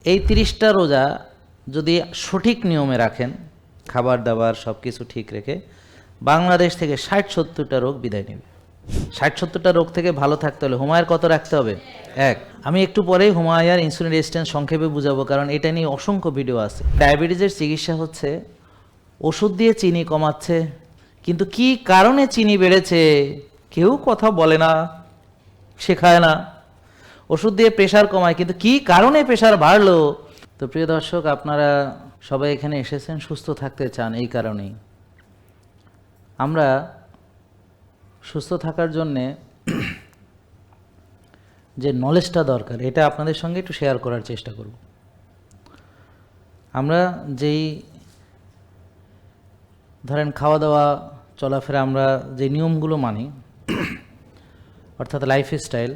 এই 30টা রোজা যদি সঠিক নিয়মে রাখেন, খাবার দাবার সব কিছু ঠিক রেখে, বাংলাদেশ থেকে 60-70টা রোগ বিদায় নেবে। 60-70টা রোগ থেকে ভালো থাকতে হলে হুমায়ার কত রাখতে হবে? এক। আমি একটু পরেই হুমায়ার ইনসুলিন রেজিস্ট্যান্স সংক্ষেপে বুঝাবো, কারণ এটা নিয়ে অসংখ্য ভিডিও আছে। ডায়াবেটিসের চিকিৎসা হচ্ছে ওষুধ দিয়ে চিনি কমাচ্ছে, কিন্তু কি কারণে চিনি বেড়েছে কেউ কথা বলে না, শেখায় না। ওষুধ দিয়ে প্রেশার কমায়, কিন্তু কি কারণে প্রেশার বাড়লো? তো প্রিয় দর্শক, আপনারা সবাই এখানে এসেছেন সুস্থ থাকতে চান, এই কারণেই। আমরা সুস্থ থাকার জন্যে যে নলেজটা দরকার, এটা আপনাদের সঙ্গে একটু শেয়ার করার চেষ্টা করব। আমরা যেই ধরেন খাওয়া দাওয়া চলাফেরা, আমরা যে নিয়মগুলো মানি, অর্থাৎ লাইফস্টাইল,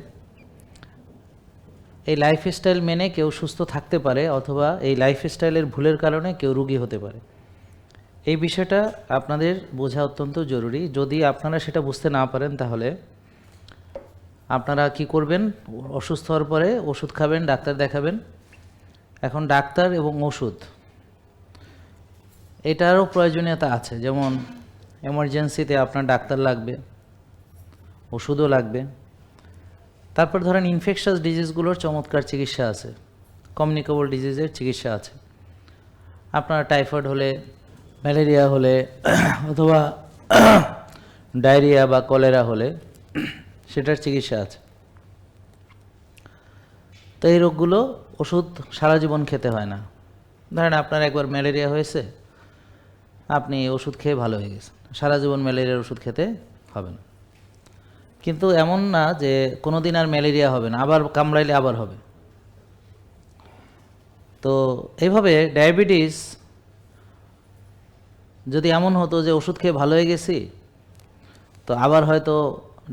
এই লাইফস্টাইল মেনে কেউ সুস্থ থাকতে পারে, অথবা এই লাইফস্টাইলের ভুলের কারণে কেউ রোগী হতে পারে। এই বিষয়টা আপনাদের বোঝা অত্যন্ত জরুরি। যদি আপনারা সেটা বুঝতে না পারেন, তাহলে আপনারা কি করবেন? অসুস্থ হওয়ার পরে ওষুধ খাবেন, ডাক্তার দেখাবেন। এখন ডাক্তার এবং ওষুধ, এটারও প্রয়োজনীয়তা আছে। যেমন এমার্জেন্সিতে আপনার ডাক্তার লাগবে, ওষুধও লাগবে। তারপর ধরেন ইনফেকশাস ডিজিজগুলোর চমৎকার চিকিৎসা আছে, কমিউনিকেবল ডিজিজের চিকিৎসা আছে। আপনার টাইফয়েড হলে, ম্যালেরিয়া হলে, অথবা ডায়রিয়া বা কলেরা হলে সেটার চিকিৎসা আছে। তো এই রোগগুলো ওষুধ সারা জীবন খেতে হয় না। ধরেন আপনার একবার ম্যালেরিয়া হয়েছে, আপনি ওষুধ খেয়ে ভালো হয়ে গেছেন, সারা জীবন ম্যালেরিয়ার ওষুধ খেতে হবে না। কিন্তু এমন না যে কোনো দিন আর ম্যালেরিয়া হবে না, আবার কামড়াইলে আবার হবে। তো এইভাবে ডায়াবেটিস যদি এমন হতো যে ওষুধ খেয়ে ভালো হয়ে গেছি, তো আবার হয়তো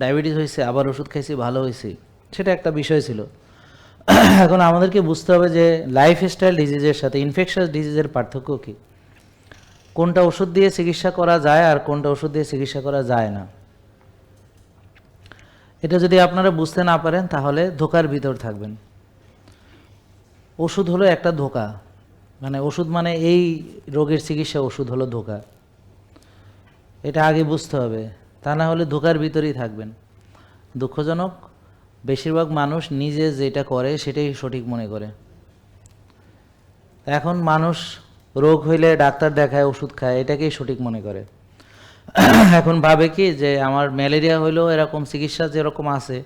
ডায়াবেটিস হয়েছে, আবার ওষুধ খাইছি, ভালো হয়েছি, সেটা একটা বিষয় ছিল। এখন আমাদেরকে বুঝতে হবে যে লাইফস্টাইল ডিজিজের সাথে ইনফেকশাস ডিজিজের পার্থক্য কী, কোনটা ওষুধ দিয়ে চিকিৎসা করা যায় আর কোনটা ওষুধ দিয়ে চিকিৎসা করা যায় না। এটা যদি আপনারা বুঝতে না পারেন, তাহলে ধোকার ভিতর থাকবেন। ওষুধ হলো একটা ধোকা, মানে ওষুধ মানে এই রোগের চিকিৎসা, ওষুধ হলো ধোকা। এটা আগে বুঝতে হবে, তা না হলে ধোকার ভিতরেই থাকবেন। দুঃখজনক, বেশিরভাগ মানুষ নিজে যেটা করে সেটাই সঠিক মনে করে। এখন মানুষ রোগ হইলে ডাক্তার দেখায়, ওষুধ খায়, এটাকেই সঠিক মনে করে। এখন ভাবে কি যে আমার ম্যালেরিয়া হইলেও এরকম চিকিৎসা যেরকম আছে,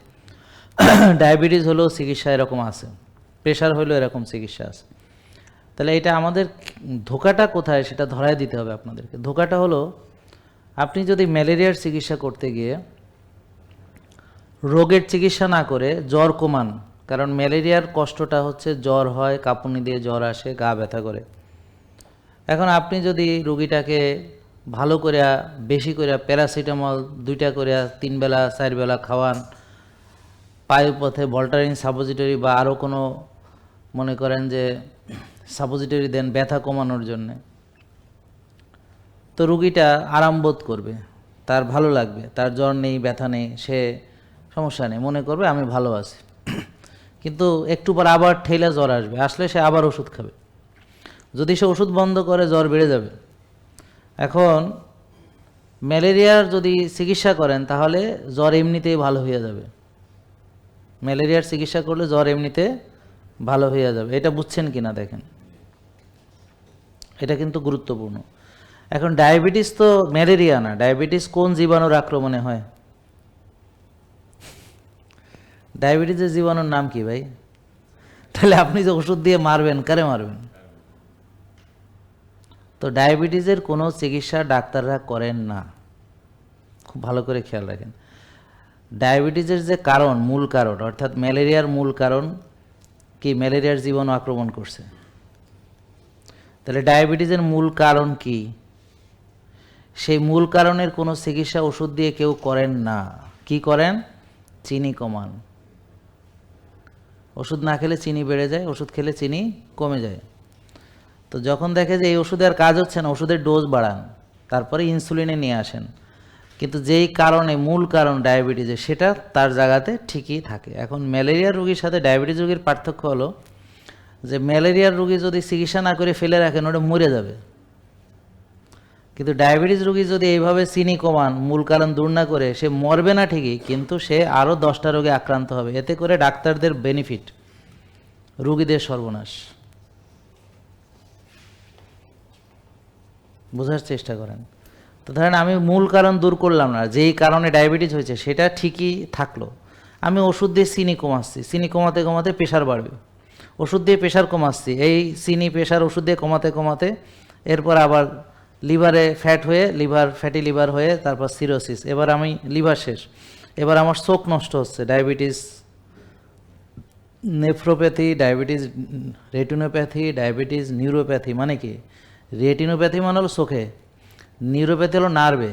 ডায়াবেটিস হলেও চিকিৎসা এরকম আছে, প্রেশার হইলেও এরকম চিকিৎসা আছে। তাহলে এটা আমাদের ধোকাটা কোথায় সেটা ধরায় দিতে হবে আপনাদেরকে। ধোকাটা হলো, আপনি যদি ম্যালেরিয়ার চিকিৎসা করতে গিয়ে রোগের চিকিৎসা না করে জ্বর কমান, কারণ ম্যালেরিয়ার কষ্টটা হচ্ছে জ্বর হয়, কাঁপুনি দিয়ে জ্বর আসে, গা ব্যথা করে। এখন আপনি যদি রোগীটাকে ভালো করে, বেশি করে প্যারাসিটামল 2টা করে 3 বেলা 4 বেলা খাওয়ান, পায়ুপথে ভল্টারিন সাপোজিটরি বা আরও কোনো মনে করেন যে সাপোজিটরি দেন ব্যথা কমানোর জন্যে, তো রুগীটা আরাম বোধ করবে, তার ভালো লাগবে, তার জ্বর নেই, ব্যথা নেই, সে সমস্যা নেই, মনে করবে আমি ভালো আছি। কিন্তু একটু পর আবার ঠেলা জ্বর আসবে, আসলে সে আবার ওষুধ খাবে। যদি সে ওষুধ বন্ধ করে, জ্বর বেড়ে যাবে। এখন ম্যালেরিয়ার যদি চিকিৎসা করেন, তাহলে জ্বর এমনিতেই ভালো হয়ে যাবে। ম্যালেরিয়ার চিকিৎসা করলে জ্বর এমনিতে ভালো হয়ে যাবে। এটা বুঝছেন কি না দেখেন, এটা কিন্তু গুরুত্বপূর্ণ। এখন ডায়াবেটিস তো ম্যালেরিয়া না, ডায়াবেটিস কোন জীবাণুর আক্রমণে হয়? ডায়াবেটিসের জীবাণুর নাম কি ভাই? তাহলে আপনি যে ওষুধ দিয়ে মারবেন, কারে মারবেন? তো ডায়াবেটিসের কোনো চিকিৎসা ডাক্তাররা করেন না, খুব ভালো করে খেয়াল রাখেন। ডায়াবেটিসের যে কারণ, মূল কারণ, অর্থাৎ ম্যালেরিয়ার মূল কারণ কি? ম্যালেরিয়ার জীবাণু আক্রমণ করছে। তাহলে ডায়াবেটিসের মূল কারণ কি? সেই মূল কারণের কোনো চিকিৎসা ওষুধ দিয়ে কেউ করেন না। কি করেন? চিনি কমান। ওষুধ না খেলে চিনি বেড়ে যায়, ওষুধ খেলে চিনি কমে যায়। তো যখন দেখে যে এই ওষুধে আর কাজ হচ্ছে না, ওষুধের ডোজ বাড়ান, তারপরে ইনসুলিনে নিয়ে আসেন। কিন্তু যেই কারণে, মূল কারণ ডায়াবেটিসের, সেটা তার জায়গাতে ঠিকই থাকে। এখন ম্যালেরিয়া রোগীর সাথে ডায়াবেটিস রোগীর পার্থক্য হলো যে ম্যালেরিয়ার রোগী যদি চিকিৎসা না করে ফেলে রাখেন ওটা মরে যাবে, কিন্তু ডায়াবেটিস রোগী যদি এইভাবে চিনি কমান, মূল কারণ দূর না করে, সে মরবে না ঠিকই, কিন্তু সে আরও 10টা রোগে আক্রান্ত হবে। এতে করে ডাক্তারদের বেনিফিট, রোগীদের সর্বনাশ। বোঝার চেষ্টা করেন। তো ধরেন আমি মূল কারণ দূর করলাম না, যেই কারণে ডায়াবেটিস হয়েছে সেটা ঠিকই থাকলো, আমি ওষুধ দিয়ে চিনি কমাচ্ছি, চিনি কমাতে কমাতে প্রেশার বাড়বে, ওষুধ দিয়ে প্রেশার কমাচ্ছি, এই চিনি প্রেশার ওষুধ দিয়ে কমাতে কমাতে এরপর আবার লিভারে ফ্যাট হয়ে ফ্যাটি লিভার হয়ে তারপর সিরোসিস, এবার আমি লিভার শেষ, এবার আমার চোখ নষ্ট হচ্ছে, diabetes nephropathy, diabetes retinopathy, diabetes neuropathy. মানে কি, রেটিনোপ্যাথি মানে হলো চোখে, নিউরোপ্যাথি হলো নার্ভে,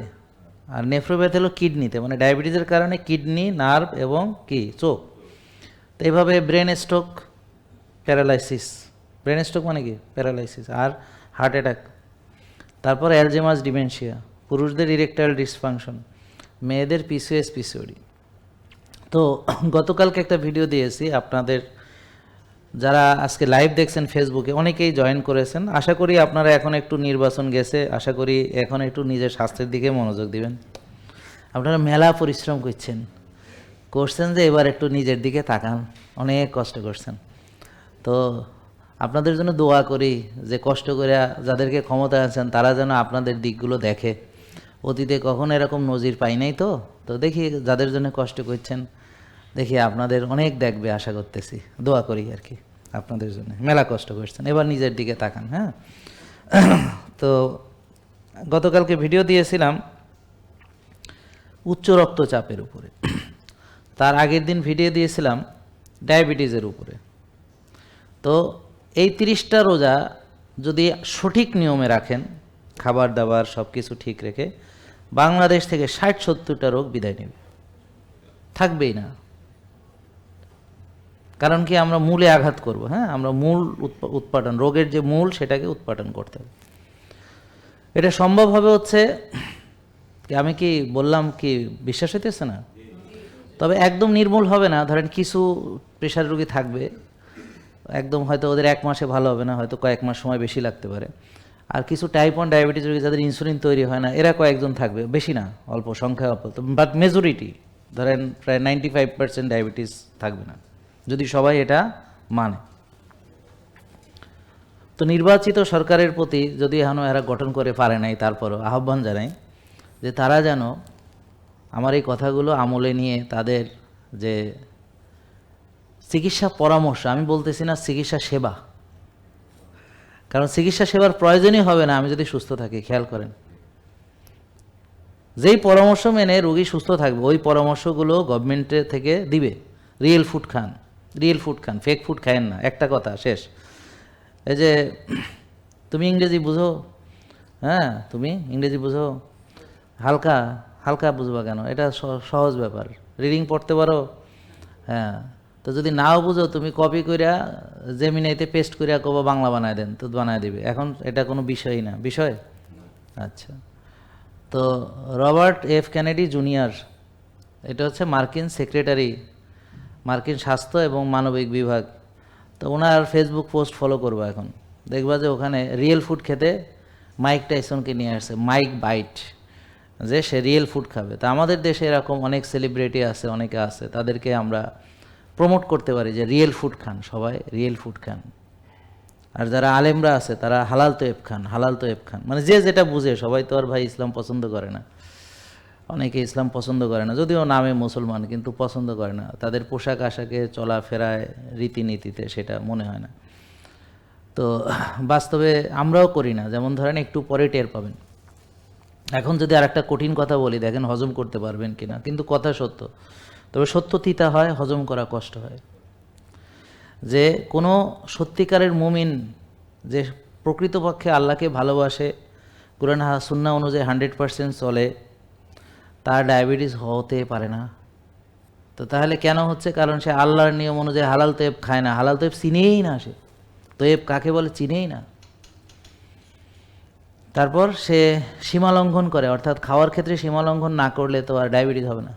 আর নেফ্রোপ্যাথি হলো কিডনিতে। মানে ডায়াবেটিসের কারণে কিডনি, নার্ভ এবং কি চোখ। তো এইভাবে brain stroke, paralysis, brain stroke মানে কি প্যারালাইসিস, আর হার্ট অ্যাটাক। তারপর অ্যালজেমাস ডিমেনশিয়া, পুরুষদের ইরেকটাইল ডিসফাংশন, মেয়েদের পিসিওএস পিসিওডি। তো গতকালকে একটা ভিডিও দিয়েছি, আপনাদের যারা আজকে লাইভ দেখছেন ফেসবুকে অনেকেই জয়েন করেছেন। আশা করি আপনারা এখন একটু নির্বাচন গেছে, আশা করি এখন একটু নিজের স্বাস্থ্যের দিকে মনোযোগ দিবেন। আপনারা মেলা পরিশ্রম করছেন যে এবার একটু নিজের দিকে তাকান, অনেক কষ্ট করছেন। তো আপনাদের জন্য দোয়া করি যে কষ্ট করে যাদেরকে ক্ষমতায় আছেন তারা যেন আপনাদের দিকগুলো দেখে। অতীতে কখনো এরকম নজির পাই নাই। তো দেখি যাদের জন্য কষ্ট করছেন, দেখি আপনাদের অনেক দেখবে আশা করতেছি, দোয়া করি আর কি আপনাদের জন্য। মেলা কষ্ট করছেন, এবার নিজের দিকে তাকান। হ্যাঁ, তো গতকালকে ভিডিও দিয়েছিলাম উচ্চ রক্তচাপের উপরে, তার আগের দিন ভিডিও দিয়েছিলাম ডায়াবেটিসের উপরে। তো এই 30টা রোজা যদি সঠিক নিয়মে রাখেন, খাবার দাবার সব কিছু ঠিক রেখে, বাংলাদেশ থেকে 60-70টা রোগ বিদায় নেবে, থাকবেই না। কারণ কি, আমরা মূলে আঘাত করব। হ্যাঁ, আমরা মূল উৎপাদন, রোগের যে মূল সেটাকে উৎপাদন করতে হবে। এটা সম্ভব হবে হচ্ছে, আমি কি বললাম কি বিশ্বাস হইতেছে না? তবে একদম নির্মূল হবে না। ধরেন কিছু প্রেশার রোগী থাকবে, একদম হয়তো ওদের 1 মাসে ভালো হবে না, হয়তো কয়েক মাস সময় বেশি লাগতে পারে। আর কিছু টাইপ 1 ডায়াবেটিস রোগী যাদের ইনসুলিন তৈরি হয় না, এরা কয়েকজন থাকবে, বেশি না, অল্প সংখ্যা অল্প, বাট মেজরিটি ধরেন প্রায় 95% ডায়াবেটিস থাকবে না, যদি সবাই এটা মানে। তো নির্বাচিত সরকারের প্রতি, যদি এখনও এরা গঠন করে পারে নাই, তারপরও আহ্বান জানাই যে তারা যেন আমার এই কথাগুলো আমলে নিয়ে তাদের যে চিকিৎসা পরামর্শ, আমি বলতেছি না চিকিৎসা সেবা, কারণ চিকিৎসা সেবার প্রয়োজনই হবে না আমি যদি সুস্থ থাকি। খেয়াল করেন, যেই পরামর্শ মেনে রোগী সুস্থ থাকবে ওই পরামর্শগুলো গভর্নমেন্টের থেকে দিবে। রিয়েল ফুড খান, ফেক ফুড খায়েন না, একটা কথা শেষ। এই যে তুমি ইংরেজি বুঝো, হ্যাঁ তুমি ইংরেজি বুঝো, হালকা হালকা বুঝবা কেন, এটা সহজ ব্যাপার, রিডিং পড়তে পারো। হ্যাঁ, তো যদি নাও বুঝো তুমি কপি করিয়া জেমিনাইতে পেস্ট করিয়া কবা বাংলা বানায় দেন, তো বানায় দিবে। এখন এটা কোনো বিষয়ই না, বিষয়। আচ্ছা, তো রবার্ট এফ কেনেডি জুনিয়র, এটা হচ্ছে মার্কিন সেক্রেটারি, মার্কিন স্বাস্থ্য এবং মানবিক বিভাগ। তো ওনার ফেসবুক পোস্ট ফলো করবো, এখন দেখবা যে ওখানে রিয়েল ফুড খেতে মাইক টাইসনকে নিয়ে আসছে, মাইক বাইট, যে সে রিয়েল ফুড খাবে। তা আমাদের দেশে এরকম অনেক সেলিব্রিটি আছে, অনেকে আছে, তাদেরকে আমরা প্রমোট করতে পারি যে রিয়েল ফুড খান, সবাই রিয়েল ফুড খান। আর যারা আলেমরা আছে তারা হালাল তো খান, হালাল তো খান, মানে যে যেটা বুঝে। সবাই তো আর ভাই ইসলাম পছন্দ করে না, অনেকে ইসলাম পছন্দ করে না, যদিও নামে মুসলমান কিন্তু পছন্দ করে না, তাদের পোশাক আশাকে চলাফেরায় রীতিনীতিতে সেটা মনে হয় না। তো বাস্তবে আমরাও করি না। যেমন ধরেন একটু পরে টের পাবেন। এখন যদি আর একটা কঠিন কথা বলি, দেখেন হজম করতে পারবেন কিনা, কিন্তু কথা সত্য, তবে সত্য তিতা হয়, হজম করা কষ্ট হয়। যে কোনো সত্যিকারের মুমিন যে প্রকৃতপক্ষে আল্লাহকে ভালোবাসে, কুরআন সুন্নাহ অনুযায়ী 100% চলে, তার ডায়াবেটিস হতে পারে না। তো তাহলে কেন হচ্ছে? কারণ সে আল্লাহর নিয়ম অনুযায়ী হালাল তৈব খায় না, হালাল তৈব চিনেই না, সে তৈব কাকে বলে চিনেই না। তারপর সে সীমা লঙ্ঘন করে, অর্থাৎ খাওয়ার ক্ষেত্রে সীমা লঙ্ঘন না করলে তো আর ডায়াবেটিস হবে না।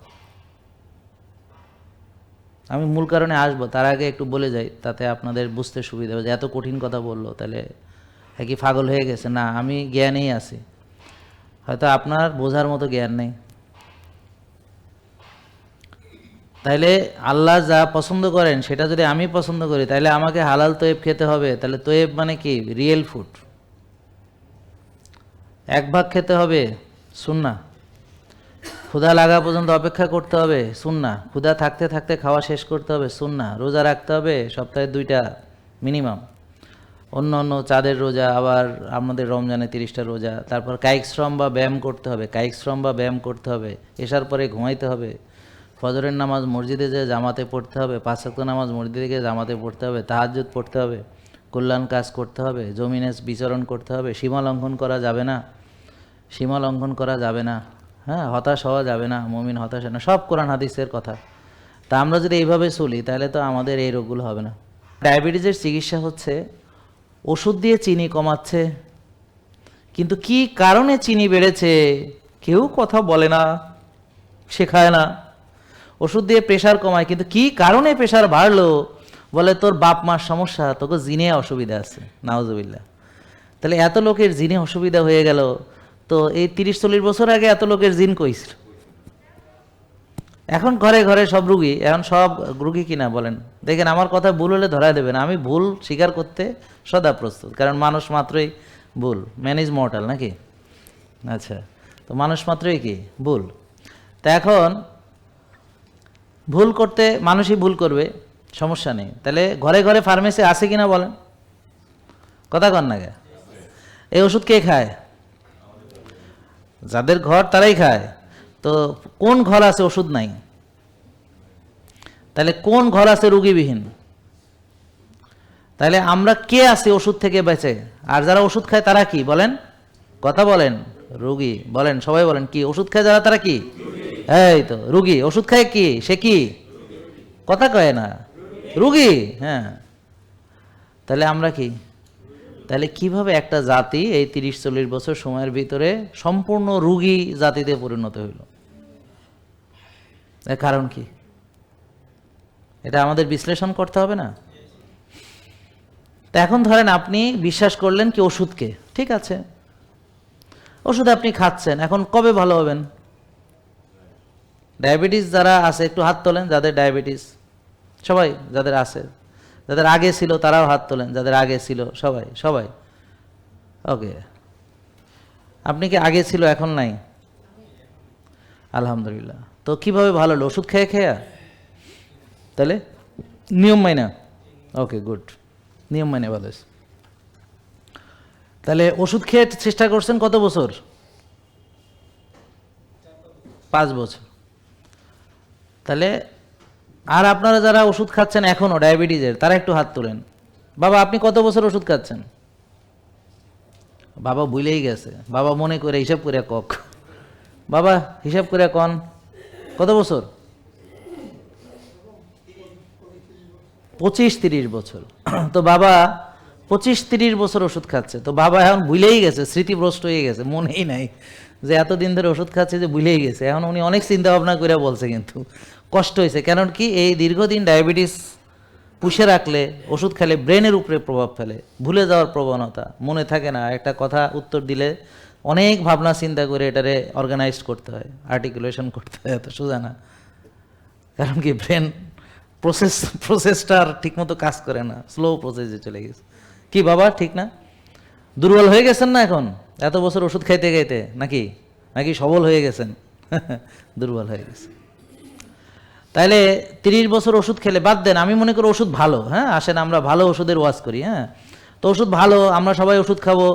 আমি মূল কারণে আসবো, তার আগে একটু বলে যাই, তাতে আপনাদের বুঝতে সুবিধা হবে যে এত কঠিন কথা বললো তাহলে কি পাগল হয়ে গেছে। না, আমি জ্ঞানেই আছি, হয়তো আপনার বোঝার মতো জ্ঞান নেই। তাইলে আল্লাহ যা পছন্দ করেন সেটা যদি আমি পছন্দ করি, তাহলে আমাকে হালাল তয়েব খেতে হবে। তাহলে তয়েব মানে কি? Real food. এক ভাগ খেতে হবে, সুন্নাহ। ক্ষুধা লাগা পর্যন্ত অপেক্ষা করতে হবে, সুন্নাহ। ক্ষুধা থাকতে থাকতে খাওয়া শেষ করতে হবে, সুন্নাহ। রোজা রাখতে হবে সপ্তাহে 2টা মিনিমাম, অন্য অন্য চাঁদের রোজা, আবার আমাদের রমজানে 30টা রোজা। তারপর কায়িক শ্রম বা ব্যায়াম করতে হবে, কায়িক শ্রম বা ব্যায়াম করতে হবে। এশার পরে ঘুমাইতে হবে, ফজরের নামাজ মসজিদে যেয়ে জামাতে পড়তে হবে, 5 ওয়াক্ত নামাজ মসজিদে গিয়ে জামাতে পড়তে হবে, তাহাজ্জুদ পড়তে হবে, কল্যাণ কাজ করতে হবে, জমিনে বিচরণ করতে হবে। সীমা লঙ্ঘন করা যাবে না, সীমা লঙ্ঘন করা যাবে না, হ্যাঁ, হতাশ হওয়া যাবে না, মুমিন হতাশ হয় না, সব কোরআন হাদিসের কথা। তা আমরা যদি এইভাবে চলি তাহলে তো আমাদের এই রোগগুলো হবে না। ডায়াবেটিসের চিকিৎসা হচ্ছে ওষুধ দিয়ে চিনি কমাচ্ছে, কিন্তু কি কারণে চিনি বেড়েছে কেউ কথা বলে না, শেখায় না। ওষুধ দিয়ে প্রেশার কমায়, কিন্তু কি কারণে প্রেশার বাড়লো? বলে তোর বাপ মার সমস্যা, তোকে জিনে অসুবিধা আছে, নাউজুবিল্লাহ। তাহলে এত লোকের জিনে অসুবিধা হয়ে গেল, তো এই 30-40 বছর আগে এত লোকের জিন কইছিল? এখন ঘরে ঘরে সব রুগী, এখন সব রুগী কিনা বলেন? দেখেন, আমার কথা ভুল হলে ধরায় দেবেন, আমি ভুল স্বীকার করতে সদা প্রস্তুত, কারণ মানুষ মাত্রই ভুল, ম্যান ইজ মর্টাল, নাকি? আচ্ছা, তো মানুষ মাত্রই কি ভুল। তা এখন ভুল করতে মানুষই ভুল করবে, সমস্যা নেই। তাহলে ঘরে ঘরে ফার্মেসি আছে কিনা বলেন? কথা কন না গে? এই ওষুধ কে খায়? যাদের ঘর তারাই খায়। তো কোন ঘর আছে ওষুধ নাই? তাহলে কোন ঘর আছে রুগীবিহীন? তাহলে আমরা কে আছি ওষুধ থেকে বেঁচে? আর যারা ওষুধ খায় তারা কি বলেন? কথা বলেন। রুগী। বলেন, সবাই বলেন, কি ওষুধ খায় যারা তারা কি? এই তো রুগী। ওষুধ খায় কি? সে কি? কথা কয় না, রুগী। হ্যাঁ, তাহলে আমরা কি? তাহলে কিভাবে একটা জাতি এই 30-40 বছর সময়ের ভিতরে সম্পূর্ণ রুগী জাতিতে পরিণত হইল? এর কারণ কি? এটা আমাদের বিশ্লেষণ করতে হবে না? তা এখন ধরেন আপনি বিশ্বাস করলেন কি ওষুধকে, ঠিক আছে, ওষুধ আপনি খাচ্ছেন, এখন কবে ভালো হবেন? ডায়াবেটিস যারা আছে একটু হাত তোলেন, যাদের ডায়াবেটিস, সবাই যাদের আছে, যাদের আগে ছিল তারাও হাত তোলেন, যাদের আগে ছিল, সবাই সবাই। ওকে, আপনি কি আগে ছিল এখন নাই? আলহামদুলিল্লাহ। তো কিভাবে ভালো হলো? ওষুধ খেয়ে খেয়ে? তাহলে নিয়ম মাইনা? ওকে, গুড, নিয়ম মাইনে ভালো হয়েছে। তাহলে ওষুধ খেয়ে চেষ্টা করছেন কত বছর? 5 বছর। তাহলে আর আপনারা যারা ওষুধ খাচ্ছেন এখনও ডায়াবেটিসের, তারা একটু হাত তোলেন। বাবা, আপনি কত বছর ওষুধ খাচ্ছেন? বাবা ভুলেই গেছে, বাবা মনে করে হিসাব করে কক। বাবা হিসাব করে কন, কত বছর? 25-30 বছর। তো বাবা 25-30 বছর ওষুধ খাচ্ছে, তো বাবা এখন ভুলেই গেছে, স্মৃতিভ্রষ্ট হয়ে গেছে, মনেই নাই যে এতদিন ধরে ওষুধ খাচ্ছে, যে ভুলেই গেছে। এখন উনি অনেক চিন্তা ভাবনা করে বলছে, কিন্তু কষ্ট হয়েছে। কারণ কি, এই দীর্ঘদিন ডায়াবেটিস পুষে রাখলে, ওষুধ খেলে ব্রেনের উপরে প্রভাব ফেলে, ভুলে যাওয়ার প্রবণতা, মনে থাকে না। একটা কথা উত্তর দিলে অনেক ভাবনা চিন্তা করে এটারে অর্গানাইজ করতে হয়, আর্টিকুলেশন করতে হয়, এত সোজা না। কারণ কি, ব্রেন প্রসেসটা আর ঠিকমতো কাজ করে না, স্লো প্রসেসে চলে গেছে। কি বাবা, ঠিক না? দুর্বল হয়ে গেছেন না এখন এত বছর ওষুধ খাইতে খাইতে? নাকি নাকি সবল হয়ে গেছেন? দুর্বল হয়ে গেছে। তাইলে 30 বছর ওষুধ খেলে বাদ দেন, আমি মনে করি ওষুধ ভালো। হ্যাঁ, আসেন আমরা ভালো ওষুধের ওয়াজ করি। হ্যাঁ, তো ওষুধ ভালো, আমরা সবাই ওষুধ খাবো।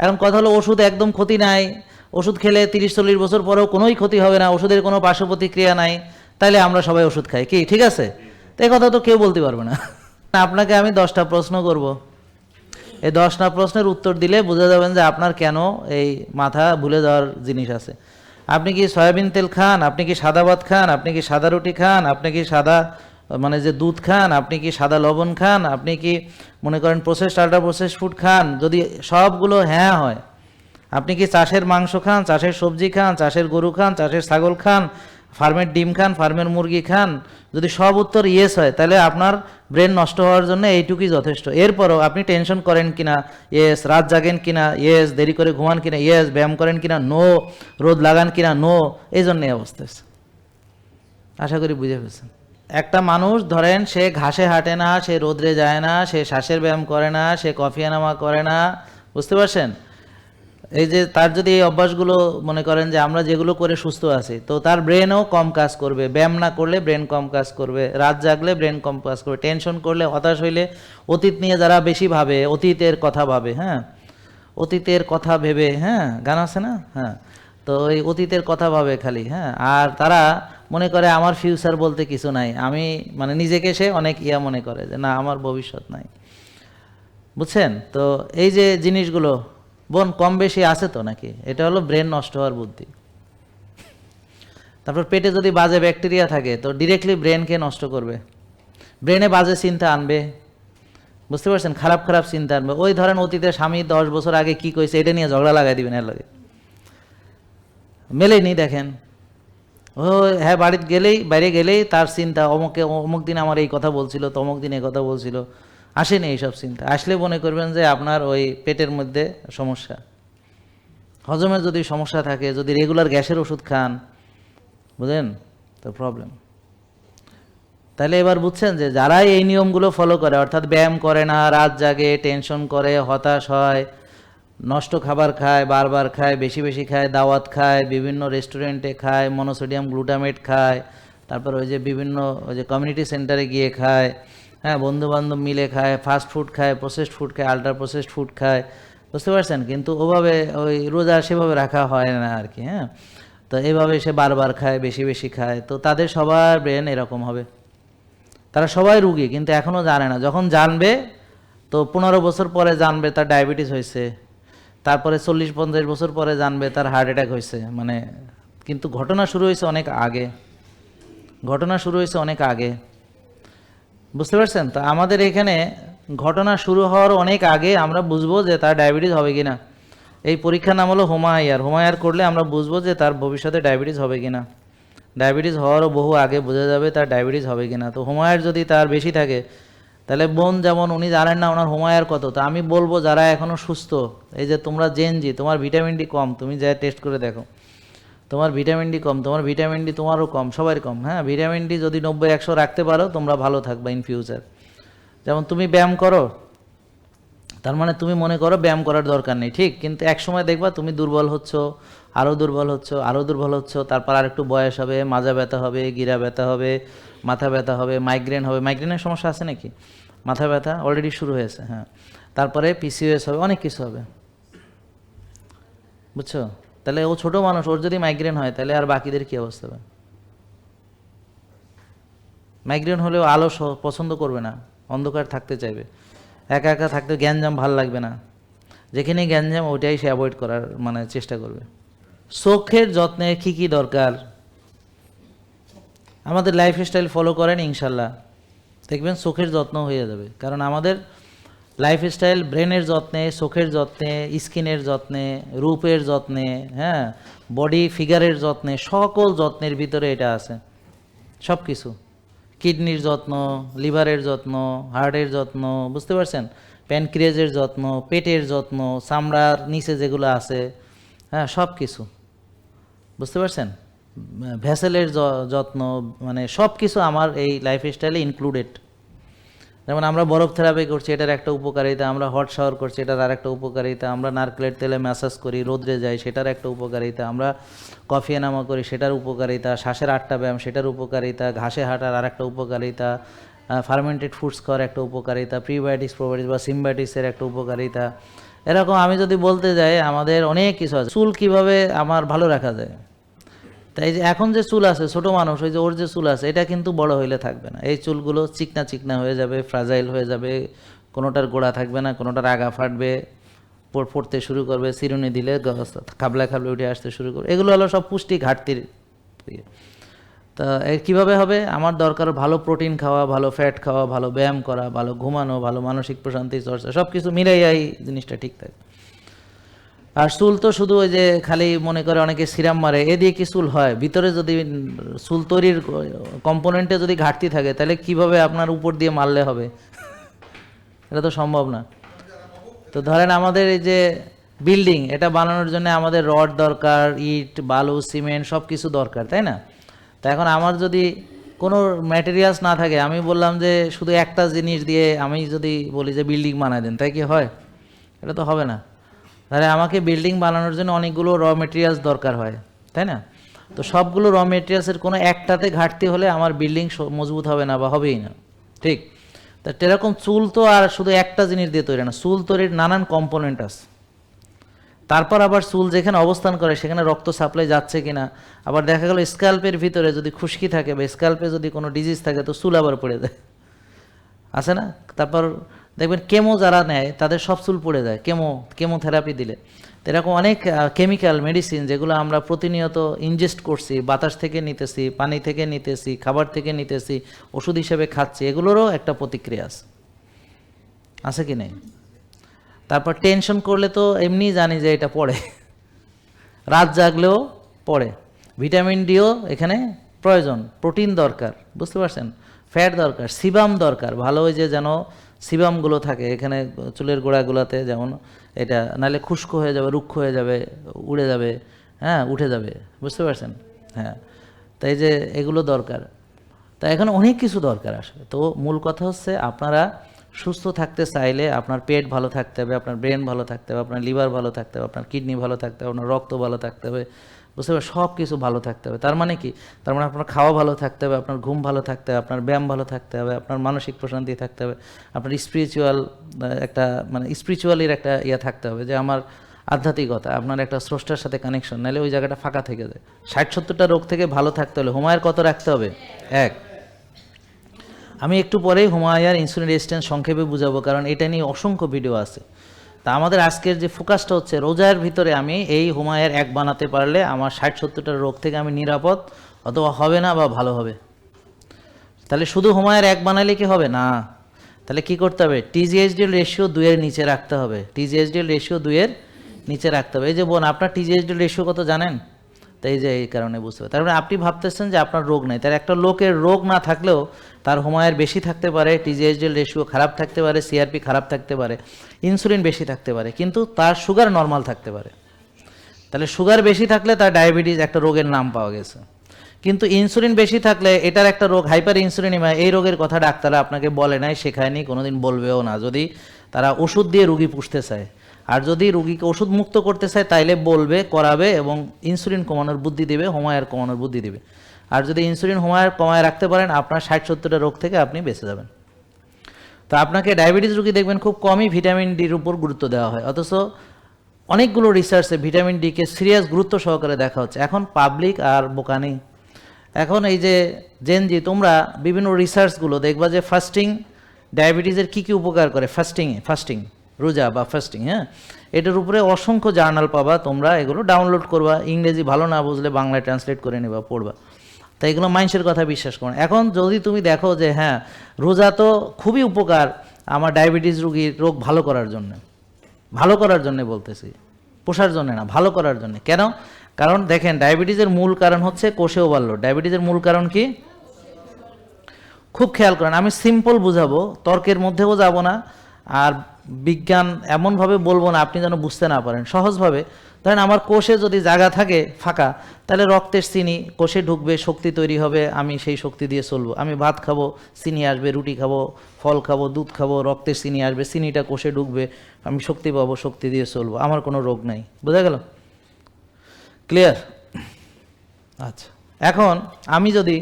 এখন কথা হলো, ওষুধ একদম ক্ষতি নাই, ওষুধ খেলে 30-40 বছর পরেও কোনোই ক্ষতি হবে না, ওষুধের কোনো পার্শ্ব প্রতিক্রিয়া নাই, তাইলে আমরা সবাই ওষুধ খাই, কি ঠিক আছে? তো এই কথা তো কেউ বলতে পারবে না। আপনাকে আমি 10টা প্রশ্ন করব, এই 10টা প্রশ্নের উত্তর দিলে বুঝে যাবেন যে আপনার কেন এই মাথা ভুলে যাওয়ার জিনিস আছে। আপনি কি সয়াবিন তেল খান? আপনি কি সাদা ভাত খান? আপনি কি সাদা রুটি খান? আপনি কি সাদা মানে যে দুধ খান? আপনি কি সাদা লবণ খান? আপনি কি মনে করেন প্রসেসড আল্ট্রা প্রসেসড ফুড খান? যদি সবগুলো হ্যাঁ হয়, আপনি কি চাষের মাংস খান, চাষের সবজি খান, চাষের গরু খান, চাষের ছাগল খান, ফার্মের ডিম খান, ফার্মের মুরগি খান, যদি সব উত্তর ইয়েস হয় তাহলে আপনার ব্রেন নষ্ট হওয়ার জন্য এইটুকুই যথেষ্ট। এরপরও আপনি টেনশন করেন কিনা, ইয়েস। রাত জাগেন কিনা, ইয়েস। দেরি করে ঘুমান কিনা, ইয়েস। ব্যায়াম করেন কিনা, নো। রোদ লাগান কিনা, নো। এই জন্য এই অবস্থা হচ্ছে। আশা করি বুঝে ফেলছেন। একটা মানুষ ধরেন সে ঘাসে হাঁটে না, সে রোদ্রে যায় না, সে শ্বাসের ব্যায়াম করে না, সে কফি আনামা করে না, বুঝতে পারছেন? এই যে তার যদি এই অভ্যাসগুলো মনে করেন যে আমরা যেগুলো করে সুস্থ আছি, তো তার ব্রেনও কম কাজ করবে। ব্যায়াম না করলে ব্রেন কম কাজ করবে, রাত জাগলে ব্রেন কম কাজ করবে, টেনশন করলে, হতাশ হইলে, অতীত নিয়ে যারা বেশি ভাবে, অতীতের কথা ভাবে, হ্যাঁ, অতীতের কথা ভেবে, হ্যাঁ, গান আছে না, হ্যাঁ, তো এই অতীতের কথা ভাবে খালি, হ্যাঁ, আর তারা মনে করে আমার ফিউচার বলতে কিছু নাই, আমি মানে নিজেকে সে অনেক ইয়া মনে করে যে না আমার ভবিষ্যৎ নাই, বুঝছেন? তো এই যে জিনিসগুলো বোন কম বেশি আছে তো নাকি, এটা হলো ব্রেন নষ্ট হওয়ার বুদ্ধি। তারপর পেটে যদি বাজে ব্যাকটেরিয়া থাকে তো ডিরেক্টলি ব্রেনকে নষ্ট করবে, ব্রেনে বাজে চিন্তা আনবে, বুঝতে পারছেন? খারাপ খারাপ চিন্তা আনবে। ওই ধরেন অতীতে স্বামী 10 বছর আগে কি কইছে এটা নিয়ে ঝগড়া লাগাই দিবেন এর লাগে, মেলেনি দেখেন। ও হ্যাঁ, বাড়িতে গেলেই, বাইরে গেলেই তার চিন্তা অমুকে অমুক দিন আমার এই কথা বলছিল, তমুক দিন এই কথা বলছিল। আসেনি এইসব চিন্তা, আসলে মনে করবেন যে আপনার ওই পেটের মধ্যে সমস্যা, হজমের যদি সমস্যা থাকে, যদি রেগুলার গ্যাসের ওষুধ খান, বুঝলেন তো প্রবলেম। তাহলে এবার বুঝছেন যে যারা এই নিয়মগুলো ফলো করে, অর্থাৎ ব্যায়াম করে না, রাত জাগে, টেনশন করে, হতাশ হয়, নষ্ট খাবার খায়, বারবার খায়, বেশি বেশি খায়, দাওয়াত খায়, বিভিন্ন রেস্টুরেন্টে খায়, মনোসোডিয়াম গ্লুটামেট খায়, তারপর ওই যে বিভিন্ন ওই যে কমিউনিটি সেন্টারে গিয়ে খায়, হ্যাঁ, বন্ধুবান্ধব মিলে খায়, ফাস্ট ফুড খায়, প্রসেসড ফুড খায়, আল্ট্রা প্রসেসড ফুড খায়, বুঝতে পারছেন? কিন্তু ওভাবে ওই রোজা সেভাবে রাখা হয় না আর কি, হ্যাঁ। তো এইভাবে সে বারবার খায়, বেশি বেশি খায়, তো তাদের সবার ব্রেন এরকম হবে। তারা সবাই রুগী কিন্তু এখনও জানে না। যখন জানবে তো 15 বছর পরে জানবে তার ডায়াবেটিস হয়েছে, তারপরে 40-50 বছর পরে জানবে তার হার্ট অ্যাটাক হয়েছে, মানে কিন্তু ঘটনা শুরু হয়েছে অনেক আগে, ঘটনা শুরু হয়েছে অনেক আগে, বুঝতে পারছেন? তো আমাদের এখানে ঘটনা শুরু হওয়ার অনেক আগে আমরা বুঝবো যে তার ডায়াবেটিস হবে কিনা। এই পরীক্ষার নাম হলো হোমায়ার। হোমায়ার করলে আমরা বুঝবো যে তার ভবিষ্যতে ডায়াবেটিস হবে কিনা। ডায়াবেটিস হওয়ারও বহু আগে বোঝা যাবে তার ডায়াবেটিস হবে কিনা। তো হোমায়ার যদি তার বেশি থাকে, তাহলে বোন যেমন উনি জানেন না ওনার হোমায়ার কত, তো আমি বলবো যারা এখনও সুস্থ, এই যে তোমরা জেনজি, তোমার ভিটামিন ডি কম, তুমি যা টেস্ট করে দেখো, তোমার ভিটামিন ডি কম, তোমার ভিটামিন ডি তোমারও কম, সবার কম, হ্যাঁ। ভিটামিন ডি যদি 90-100 রাখতে পারো তোমরা ভালো থাকবা ইন ফিউচার। যেমন তুমি ব্যায়াম করো, তার মানে তুমি মনে করো ব্যায়াম করার দরকার নেই, ঠিক, কিন্তু এক সময় দেখবা তুমি দুর্বল হচ্ছ, আরও দুর্বল হচ্ছ, আরও দুর্বল হচ্ছ, তারপর আর একটু বয়স হবে, মাজা ব্যথা হবে, গিরা ব্যথা হবে, মাথা ব্যথা হবে, মাইগ্রেন হবে। মাইগ্রেনের সমস্যা আছে নাকি? মাথা ব্যথা অলরেডি শুরু হয়েছে, হ্যাঁ। তারপরে পিসিওএস হবে, অনেক কিছু হবে, বুঝছো? তাহলে ও ছোট মানুষ, ওর যদি মাইগ্রেন হয় তাহলে আর বাকিদের কি অবস্থা হবে? মাইগ্রেন হলেও আলো পছন্দ করবে না, অন্ধকার থাকতে চাইবে, একা একা থাকতে গ্যাঞ্জাম ভাল লাগবে না, যেখানে গ্যাঞ্জাম ওইটাই সে অ্যাভয়েড করার মানে চেষ্টা করবে। চোখের যত্নে কী কী দরকার? আমাদের লাইফস্টাইল ফলো করেন, ইনশাল্লাহ দেখবেন চোখের যত্ন হয়ে যাবে। কারণ আমাদের লাইফস্টাইল ব্রেনের যত্নে, চোখের যত্নে, স্কিনের যত্নে, রূপের যত্নে, হ্যাঁ, বডি ফিগারের যত্নে, সকল যত্নের ভিতরে এটা আছে, সব কিছু। কিডনির যত্ন, লিভারের যত্ন, হার্টের যত্ন, বুঝতে পারছেন? প্যানক্রিয়াজের যত্ন, পেটের যত্ন, চামড়ার নিচে যেগুলো আছে, হ্যাঁ, সব কিছু, বুঝতে পারছেন? ভেসেলের যত্ন, মানে সব কিছু আমার এই লাইফস্টাইলে ইনক্লুডেড। যেমন আমরা বরফ থেরাপি করছি, এটার একটা উপকারিতা, আমরা হট শাওয়ার করছি, এটার আর একটা উপকারিতা, আমরা নারকেলের তেলে ম্যাসাজ করি, রোদ্রে যাই, সেটার একটা উপকারিতা, আমরা কফি এনামা করি, সেটার উপকারিতা, শ্বাসের 8টা ব্যায়াম, সেটার উপকারিতা, ঘাসে হাঁটার আর একটা উপকারিতা, ফার্মেন্টেড ফুডস খাওয়ার একটা উপকারিতা, প্রিবায়োটিক্স প্রোবায়োটিক্স বা সিম্বায়োটিক্সের একটা উপকারিতা। এরকম আমি যদি বলতে যাই আমাদের অনেক কিছু আছে। চুল কিভাবে আমার ভালো রাখা যায়, তাই যে এখন যে চুল আছে, ছোট মানুষ, ওই যে ওর যে চুল আছে, এটা কিন্তু বড় হইলে থাকবে না। এই চুলগুলো চিকনা চিকনা হয়ে যাবে, ফ্রাজাইল হয়ে যাবে, কোনোটার গোড়া থাকবে না, কোনোটার আগা ফাটবে, পড়তে শুরু করবে, চিরুনি দিলে খাবলা খাবলে উঠে আসতে শুরু করবে। এগুলো হলো সব পুষ্টি ঘাটতির। তা কীভাবে হবে? আমার দরকার ভালো প্রোটিন খাওয়া, ভালো ফ্যাট খাওয়া, ভালো ব্যায়াম করা, ভালো ঘুমানো, ভালো মানসিক প্রশান্তি চর্চা, সব কিছু মিলাই এই জিনিসটা ঠিক থাকে। আর চুল তো শুধু ওই যে খালি মনে করে অনেকে সিরাম মারে এ দিয়ে কি চুল হয়? ভিতরে যদি চুল তৈরির কম্পোনেন্টে যদি ঘাটতি থাকে তাহলে কিভাবে আপনার উপর দিয়ে মারলে হবে? এটা তো সম্ভব না। তো ধরেন আমাদের এই যে বিল্ডিং, এটা বানানোর জন্য আমাদের রড দরকার, ইট, বালু, সিমেন্ট সব কিছু দরকার, তাই না? তা এখন আমার যদি কোনো ম্যাটেরিয়ালস না থাকে, আমি বললাম যে শুধু একটা জিনিস দিয়ে আমি যদি বলি যে বিল্ডিং বানায় দেন, তাই কি হয়? এটা তো হবে না। তাহলে আমাকে বিল্ডিং বানানোর জন্য অনেকগুলো র মেটেরিয়ালস দরকার হয়, তাই না? তো সবগুলো র মেটেরিয়ালসের কোনো একটাতে ঘাটতি হলে আমার বিল্ডিং মজবুত হবে না বা হবেই না, ঠিক? তা এরকম চুল তো আর শুধু একটা জিনিস দিয়ে তৈরি না, চুল তৈরির নানান কম্পোনেন্ট আছে। তারপর আবার চুল যেখানে অবস্থান করে সেখানে রক্ত সাপ্লাই যাচ্ছে কিনা, আবার দেখা গেল স্ক্যাল্পের ভিতরে যদি খুশকি থাকে বা স্ক্যাল্পে যদি কোনো ডিজিজ থাকে তো চুল আবার পড়ে যায়, আছে না? তারপর দেখবেন কেমো যারা নেয় তাদের সব চুল পড়ে যায় কেমোথেরাপি দিলে। তো এরকম অনেক কেমিক্যাল মেডিসিন যেগুলো আমরা প্রতিনিয়ত ইনজেস্ট করছি, বাতাস থেকে নিতেছি, পানি থেকে নিতেছি, খাবার থেকে নিতেছি, ওষুধ হিসেবে খাচ্ছি, এগুলোরও একটা প্রতিক্রিয়া আছে কি নেই? তারপর টেনশন করলে তো এমনি জানি যে এটা পড়ে, রাত জাগলেও পড়ে। ভিটামিন ডিও এখানে প্রয়োজন, প্রোটিন দরকার, বুঝতে পারছেন? ফ্যাট দরকার, সিবাম দরকার, ভালো ওই যে যেন সিবামগুলো থাকে এখানে চুলের গোড়াগুলোতে, যেমন এটা নাহলে খুস্ক হয়ে যাবে, রুক্ষ হয়ে যাবে, উড়ে যাবে, হ্যাঁ উঠে যাবে, বুঝতে পারছেন? হ্যাঁ, তাই যে এগুলো দরকার। তা এখন অনেক কিছু দরকার আসলে। তো মূল কথা হচ্ছে আপনারা সুস্থ থাকতে চাইলে আপনার পেট ভালো থাকতে হবে, আপনার ব্রেন ভালো থাকতে হবে, আপনার লিভার ভালো থাকতে হবে, আপনার কিডনি ভালো থাকতে হবে, আপনার রক্ত ভালো থাকতে হবে, বুঝতে পারবেন? সব কিছু ভালো থাকতে হবে। তার মানে কি? তার মানে আপনার খাওয়া ভালো থাকতে হবে, আপনার ঘুম ভালো থাকতে হবে, আপনার ব্যায়াম ভালো থাকতে হবে, আপনার মানসিক প্রশান্তি থাকতে হবে, আপনার স্পিরিচুয়াল একটা মানে স্পিরিচুয়ালির একটা ইয়ে থাকতে হবে যে আমার আধ্যাত্মিকতা, আপনার একটা স্রষ্টার সাথে কানেকশন, নাহলে ওই জায়গাটা ফাঁকা থেকে যায়। 60-70টা রোগ থেকে ভালো থাকতে হলে হুমায়ের কত রাখতে হবে? 1। আমি একটু পরেই হুমায়ুয়ার ইনসুলিন রেজিস্ট্যান্স সংক্ষেপে বুঝাবো, কারণ এটা নিয়ে অসংখ্য ভিডিও আছে। তা আমাদের আজকের যে ফোকাসটা হচ্ছে রোজার ভিতরে আমি এই হুমায়ুয়ার 1 বানাতে পারলে আমার 60-70টা রোগ থেকে আমি নিরাপদ, অথবা হবে না বা ভালো হবে। তাহলে শুধু হুমায়ুয়ার 1 বানাইলে কি হবে না? তাহলে কি করতে হবে? টিজিএইচডিএল রেশিও 2 এর নিচে রাখতে হবে। টিজিএইচডিএল রেশিও 2 এর নিচে রাখতে হবে। এই যে বোন, আপনার টিজিএইচডিএল রেশিও কত জানেন? তাই যে এই কারণে বুঝতে হবে। তার মানে আপনি ভাবতেছেন যে আপনার রোগ নেই, তার একটা লোকের রোগ না থাকলেও তার হুমায়ুর বেশি থাকতে পারে, টিজিএইচডিএল রেশিও খারাপ থাকতে পারে, সিআরপি খারাপ থাকতে পারে, ইনসুলিন বেশি থাকতে পারে, কিন্তু তার সুগার নর্মাল থাকতে পারে। তাহলে সুগার বেশি থাকলে তার ডায়াবেটিস একটা রোগের নাম পাওয়া গেছে। কিন্তু ইনসুলিন বেশি থাকলে এটার একটা রোগ হাইপার ইনসুলিনিমিয়া, এই রোগের কথা ডাক্তাররা আপনাকে বলে নাই, শেখায়নি, কোনোদিন বলবেও না, যদি তারা ওষুধ দিয়ে রুগী পুষতে চায়। আর যদি রুগীকে ওষুধ মুক্ত করতে চায় তাইলে বলবে, করাবে এবং ইনসুলিন কমানোর বুদ্ধি দেবে, হুমায়ুর কমানোর বুদ্ধি দেবে। আর যদি ইনসুলিন হুমায়ুর কমায় রাখতে পারেন, আপনার 60-70টা রোগ থেকে আপনি বেঁচে যাবেন। তো আপনাকে ডায়াবেটিস রুগী দেখবেন খুব কমই ভিটামিন ডির উপর গুরুত্ব দেওয়া হয়, অথচ অনেকগুলো রিসার্চে ভিটামিন ডিকে সিরিয়াস গুরুত্ব সহকারে দেখা হচ্ছে। এখন পাবলিক আর বোকা নেই। এখন এই যে জেনজি, তোমরা বিভিন্ন রিসার্চগুলো দেখবা যে ফাস্টিং ডায়াবেটিসের কী কী উপকার করে, ফাস্টিং রোজা বা ফাস্টিং, হ্যাঁ, এটার উপরে অসংখ্য জার্নাল পাবা, তোমরা এগুলো ডাউনলোড করবা, ইংরেজি ভালো না বুঝলে বাংলায় ট্রান্সলেট করে নেবা, পড়বা। তাই এগুলো মানুষের কথা বিশ্বাস করো। এখন যদি তুমি দেখো যে হ্যাঁ রোজা তো খুবই উপকার আমার ডায়াবেটিস রোগীর রোগ ভালো করার জন্য বলতেছি, পোষার জন্য না, ভালো করার জন্য। কেন? কারণ দেখেন ডায়াবেটিসের মূল কারণ হচ্ছে কোষে ওভারলোড। ডায়াবেটিসের মূল কারণ কি? খুব খেয়াল করেন, আমি সিম্পল বুঝাবো, তর্কের মধ্যেও যাব না, আর বিজ্ঞান এমনভাবে বলবো না আপনি যেন বুঝতে না পারেন, সহজভাবে। ধরেন আমার কোষে যদি জায়গা থাকে ফাঁকা, তাহলে রক্তের চিনি কোষে ঢুকবে, শক্তি তৈরি হবে, আমি সেই শক্তি দিয়ে চলবো। আমি ভাত খাবো, চিনি আসবে, রুটি খাবো, ফল খাবো, দুধ খাবো, রক্তের চিনি আসবে, চিনিটা কোষে ঢুকবে, আমি শক্তি পাবো, শক্তি দিয়ে চলবো, আমার কোনো রোগ নাই। বোঝা গেল? ক্লিয়ার? আচ্ছা, এখন আমি যদি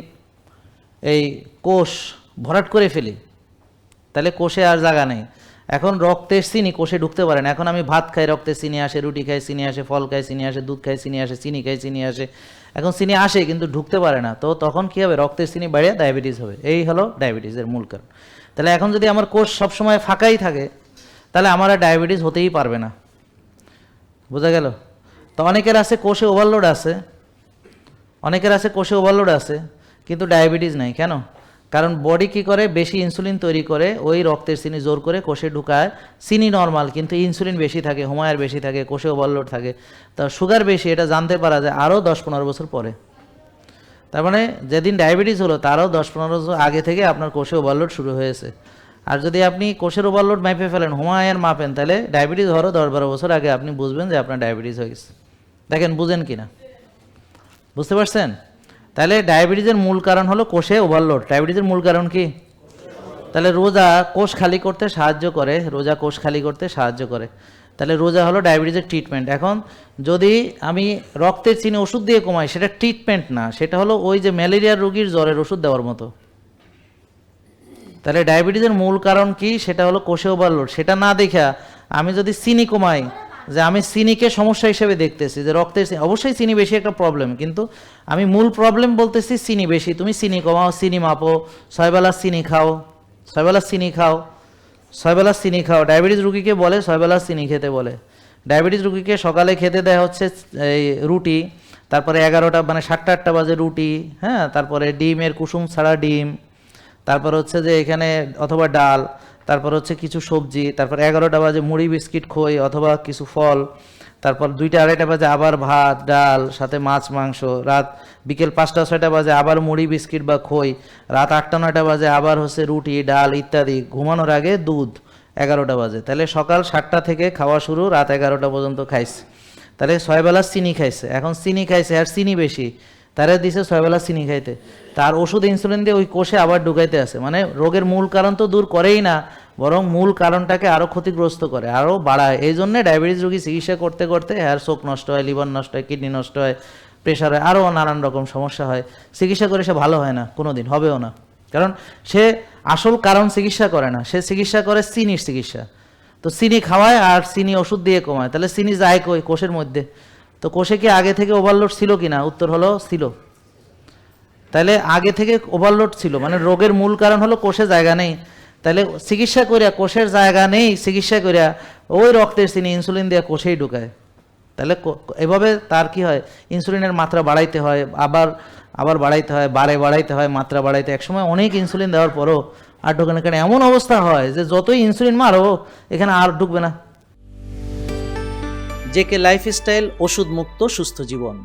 এই কোষ ভরাট করে ফেলি তাহলে কোষে আর জায়গা নেই। এখন রক্তের চিনি কোষে ঢুকতে পারে না। এখন আমি ভাত খাই, রক্তে চিনি আসে, রুটি খাই চিনি আসে, ফল খাই চিনি আসে, দুধ খাই চিনি আসে, চিনি খাই চিনি আসে। এখন চিনি আসে কিন্তু ঢুকতে পারে না, তো তখন কী হবে? রক্তের চিনি বাড়িয়ে ডায়াবেটিস হবে। এই হলো ডায়াবেটিসের মূল কারণ। তাহলে এখন যদি আমার কোষ সবসময় ফাঁকাই থাকে তাহলে আমার আর ডায়াবেটিস হতেই পারবে না। বোঝা গেল? তো অনেকের আছে কোষে ওভারলোড আছে, কিন্তু ডায়াবেটিস নাই। কেন? কারণ বডি কি করে, বেশি ইনসুলিন তৈরি করে, ওই রক্তের চিনি জোর করে কোষে ঢুকায়। চিনি নর্মাল, কিন্তু ইনসুলিন বেশি থাকে, হোমায়ার বেশি থাকে, কোষে ওভারলোড থাকে। তা সুগার বেশি, এটা জানতে পারা যায় আরও 10-15 বছর পরে। তার মানে যেদিন ডায়াবেটিস হলো তারও 10-15 বছর আগে থেকে আপনার কোষে ওভারলোড শুরু হয়েছে। আর যদি আপনি কোষের ওভারলোড মাপে ফেলেন, হোমায়ার মাপেন, তাহলে ডায়াবেটিস হওয়ারও 10-12 বছর আগে আপনি বুঝবেন যে আপনার ডায়াবেটিস হয়ে গেছে। দেখেন বুঝেন কি না, বুঝতে পারছেন? তাহলে ডায়াবেটিসের মূল কারণ হলো কোষে ওভারলোড। ডায়াবেটিসের মূল কারণ কি? তাহলে রোজা কোষ খালি করতে সাহায্য করে, রোজা কোষ খালি করতে সাহায্য করে। তাহলে রোজা হলো ডায়াবেটিসের ট্রিটমেন্ট। এখন যদি আমি রক্তের চিনি ওষুধ দিয়ে কমাই, সেটা ট্রিটমেন্ট না, সেটা হলো ওই যে ম্যালেরিয়ার রোগীর জ্বরের ওষুধ দেওয়ার মতো। তাহলে ডায়াবেটিসের মূল কারণ কি? সেটা হলো কোষে ওভারলোড। সেটা না দেখা আমি যদি চিনি কমাই, যে আমি চিনিকে সমস্যা হিসেবে দেখতেছি, যে রক্তের অবশ্যই চিনি বেশি একটা প্রবলেম, কিন্তু আমি মূল প্রবলেম বলতেছি চিনি বেশি। তুমি চিনি কমাও, চিনি মাপো, 6 বেলা চিনি খাও, 6 বেলা চিনি খাও, 6 বেলা চিনি খাও। ডায়াবেটিস রুগীকে বলে 6 বেলা চিনি খেতে বলে। ডায়াবেটিস রুগীকে সকালে খেতে দেয় হচ্ছে এই রুটি, তারপরে 11টা মানে 7টা-8টা বাজে রুটি, হ্যাঁ, তারপরে ডিমের কুসুম ছাড়া ডিম, তারপর হচ্ছে যে এখানে অথবা ডাল, তারপর হচ্ছে কিছু সবজি, তারপর 11টা বাজে মুড়ি বিস্কিট খই অথবা কিছু ফল, তারপর 2টা-2:30 বাজে আবার ভাত ডাল সাথে মাছ মাংস, রাত বিকেল 5টা-6টা বাজে আবার মুড়ি বিস্কিট বা খই, রাত 8টা-9টা বাজে আবার হচ্ছে রুটি ডাল ইত্যাদি, ঘুমানোর আগে দুধ 11টা বাজে। তাহলে সকাল 7টা থেকে খাওয়া শুরু, রাত 11টা পর্যন্ত খাইছে। তাহলে 6 বেলা চিনি খাইছে। এখন চিনি খাইছে আর চিনি বেশি, তারা দিছে 6 বেলা চিনি খাইতে, তার ওষুধ ইনসুলিন দিয়ে ওই কোষে আবার ঢুকাইতে আছে। মানে রোগের মূল কারণ তো দূর করেই না, বরং মূল কারণটাকে আরও ক্ষতিগ্রস্ত করে, আরও বাড়ায়। এই জন্যে ডায়াবেটিস রোগী চিকিৎসা করতে করতে হ্যার চোখ নষ্ট হয়, লিভার নষ্ট হয়, কিডনি নষ্ট হয়, প্রেশার হয়, আরও নানান রকম সমস্যা হয়। চিকিৎসা করে সে ভালো হয় না, কোনো দিন হবেও না, কারণ সে আসল কারণ চিকিৎসা করে না, সে চিকিৎসা করে চিনির চিকিৎসা। তো চিনি খাওয়ায় আর চিনি ওষুধ দিয়ে কমায়, তাহলে চিনি যায় কই? কোষের মধ্যে। তো কোষে কি আগে থেকে ওভারলোড ছিল কিনা? উত্তর হলো ছিল। তাহলে আগে থেকে ওভারলোড ছিল, মানে রোগের মূল কারণ হলো কোষে জায়গা নেই। তাহলে চিকিৎসা করিয়া কোষের জায়গা নেই, চিকিৎসা করিয়া ওই রক্তের চিনি ইনসুলিন দিয়ে কোষেই ঢুকায়। তাহলে এভাবে তার কি হয়? ইনসুলিনের মাত্রা বাড়াইতে হয়, আবার আবার বাড়াইতে হয়, বাড়াইতে হয়, মাত্রা বাড়াইতে। একসময় অনেক ইনসুলিন দেওয়ার পরও আর ঢুকে না, কারণ এমন অবস্থা হয় যে যতই ইনসুলিন মারো এখানে আর ঢুকবে না। জেকে লাইফস্টাইল, ওষুধ মুক্ত সুস্থ জীবন।